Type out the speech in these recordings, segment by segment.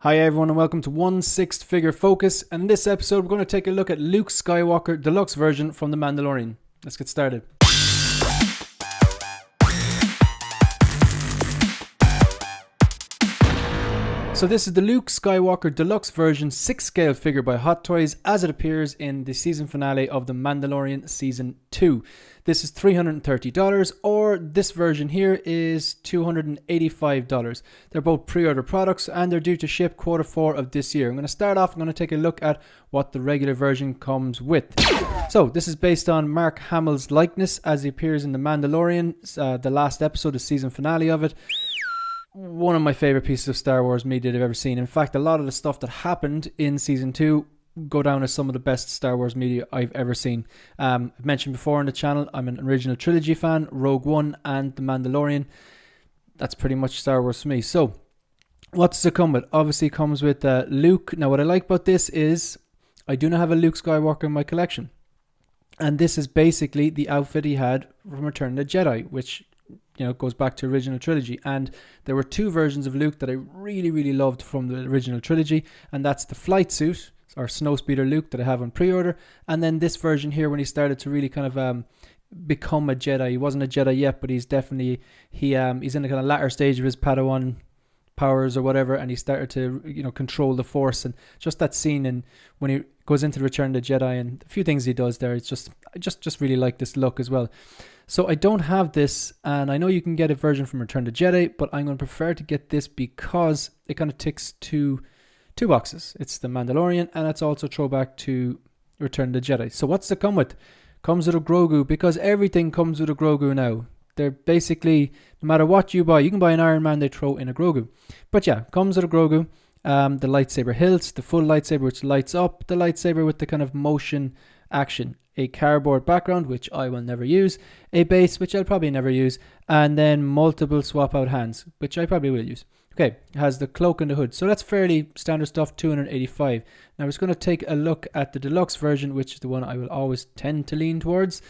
Hi everyone and welcome to 1/6 Figure Focus, and in this episode we're going to take a look at Luke Skywalker Deluxe version from The Mandalorian. Let's get started. So this is the Luke Skywalker Deluxe version 6 scale figure by Hot Toys as it appears in the season finale of The Mandalorian Season 2. This is $330, or this version here is $285. They're both pre-order products and they're due to ship Q4 of this year. I'm going to start off, I'm going to take a look at what the regular version comes with. So this is based on Mark Hamill's likeness as he appears in The Mandalorian, the last episode, the season finale of it. One of my favorite pieces of Star Wars media I've ever seen. In fact, a lot of the stuff that happened in Season 2 go down as some of the best Star Wars media I've ever seen. I've mentioned before on the channel, I'm an original trilogy fan, Rogue One and The Mandalorian. That's pretty much Star Wars for me. So, what does it come with? Obviously, it comes with Luke. Now, what I like about this is I do not have a Luke Skywalker in my collection. And this is basically the outfit he had from Return of the Jedi, which goes back to original trilogy. And there were two versions of Luke that I really loved from the original trilogy, and that's the flight suit or snowspeeder Luke that I have on pre-order, and then this version here when he started to really kind of become a Jedi. He wasn't a Jedi yet, but he's definitely he's in the kind of latter stage of his Padawan powers or whatever, and he started to control the Force. And just that scene and when he goes into the Return of the Jedi and a few things he does there, it's just I just really like this look as well. So I don't have this, and I know you can get a version from Return of the Jedi, but I'm going to prefer to get this because it kind of ticks two boxes. It's The Mandalorian, and it's also throwback to Return of the Jedi. So what's it come with? Comes with a Grogu, because everything comes with a Grogu now. They're basically, no matter what you buy, you can buy an Iron Man, they throw in a Grogu. But yeah, comes with a Grogu. The lightsaber hilts, the full lightsaber which lights up, the lightsaber with the kind of motion action, a cardboard background which I will never use, a base which I'll probably never use, and then multiple swap out hands which I probably will use. Okay, it has the cloak and the hood, so that's fairly standard stuff. $285. Now we're just going to take a look at the deluxe version, which is the one I will always tend to lean towards.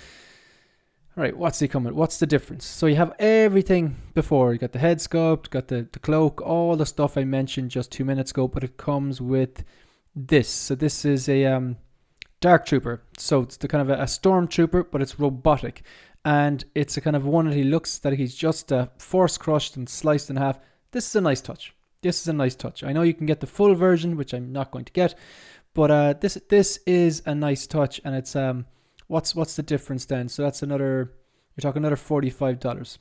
Alright, what's he coming? What's the difference? So you have everything before. You got the head sculpt, got the cloak, all the stuff I mentioned just 2 minutes ago, but it comes with this. So this is a Dark Trooper. So it's the kind of a stormtrooper, but it's robotic. And it's a kind of one that he looks that he's just force crushed and sliced in half. This is a nice touch. I know you can get the full version, which I'm not going to get, but this is a nice touch, and it's what's the difference then? So that's you're talking another $45.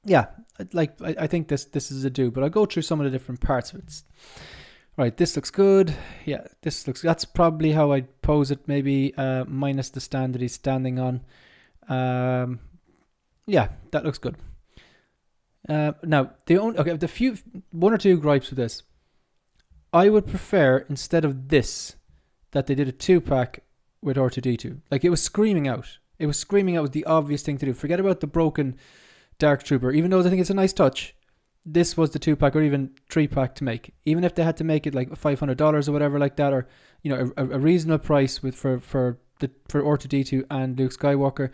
Yeah, I think this is a do, but I'll go through some of the different parts of it. Right, this looks good. Yeah, that's probably how I'd pose it, maybe minus the stand that he's standing on. Yeah, that looks good. Now, one or two gripes with this. I would prefer, instead of this, that they did a 2-pack with R2-D2. Like, it was screaming out. It was the obvious thing to do. Forget about the broken Dark Trooper. Even though I think it's a nice touch, this was the 2-pack or even 3-pack to make. Even if they had to make it like $500 or whatever like that, or a reasonable price for R2-D2 and Luke Skywalker,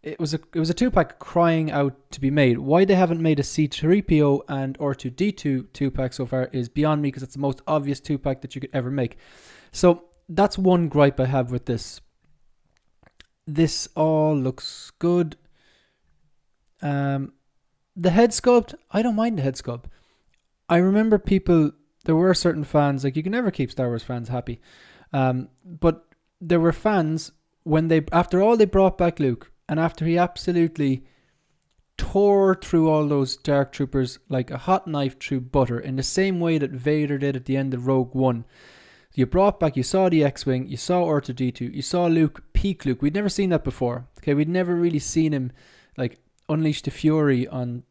it was a 2-pack crying out to be made. Why they haven't made a C-3PO and R2-D2 2-pack so far is beyond me, because it's the most obvious 2-pack that you could ever make. So that's one gripe I have with this. This all looks good. The head sculpt, I don't mind the head sculpt. I remember there were certain fans, like, you can never keep Star Wars fans happy. But there were fans after all they brought back Luke, and after he absolutely tore through all those Dark Troopers like a hot knife through butter, in the same way that Vader did at the end of Rogue One. You saw the X-Wing, you saw R2-D2, you saw Luke, peak Luke. We'd never seen that before. Okay, we'd never really seen him like unleash the fury on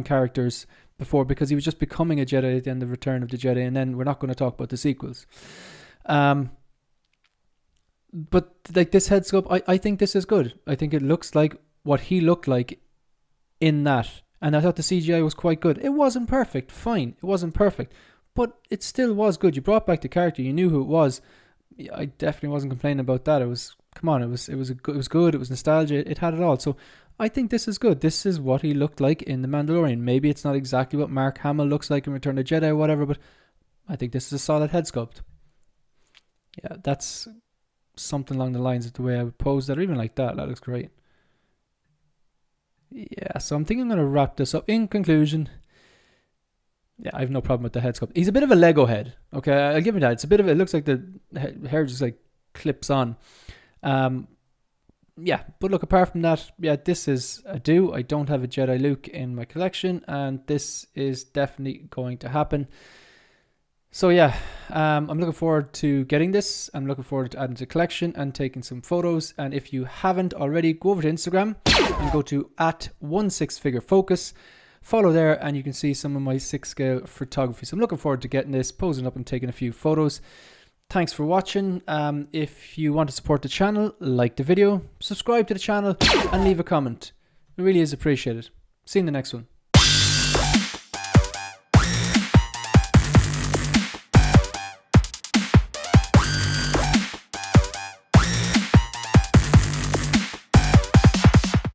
characters before, because he was just becoming a Jedi at the end of Return of the Jedi, and then we're not going to talk about the sequels. But like this head sculpt, I think this is good. I think it looks like what he looked like in that, and I thought the CGI was quite good. It wasn't perfect, fine, it wasn't perfect, but it still was good. You brought back the character, you knew who it was. I definitely wasn't complaining about that. It was good. It was nostalgia. It had it all. So I think this is good. This is what he looked like in The Mandalorian. Maybe it's not exactly what Mark Hamill looks like in Return of the Jedi or whatever, but I think this is a solid head sculpt. Yeah, that's something along the lines of the way I would pose that, or even like that. That looks great. Yeah, so I'm thinking I'm going to wrap this up. In conclusion, yeah, I have no problem with the head sculpt. He's a bit of a Lego head. Okay, I'll give him that. It's a bit of, it looks like the hair just like clips on. Yeah, but look, apart from that, yeah, this is a do. I don't have a Jedi Luke in my collection, and this is definitely going to happen. So yeah, I'm looking forward to getting this. I'm looking forward to adding to the collection and taking some photos. And if you haven't already, go over to Instagram and go to @16figureFocus. Follow there and you can see some of my 6-scale photography. So I'm looking forward to getting this, posing up and taking a few photos. Thanks for watching. If you want to support the channel, like the video, subscribe to the channel and leave a comment. It really is appreciated. See you in the next one.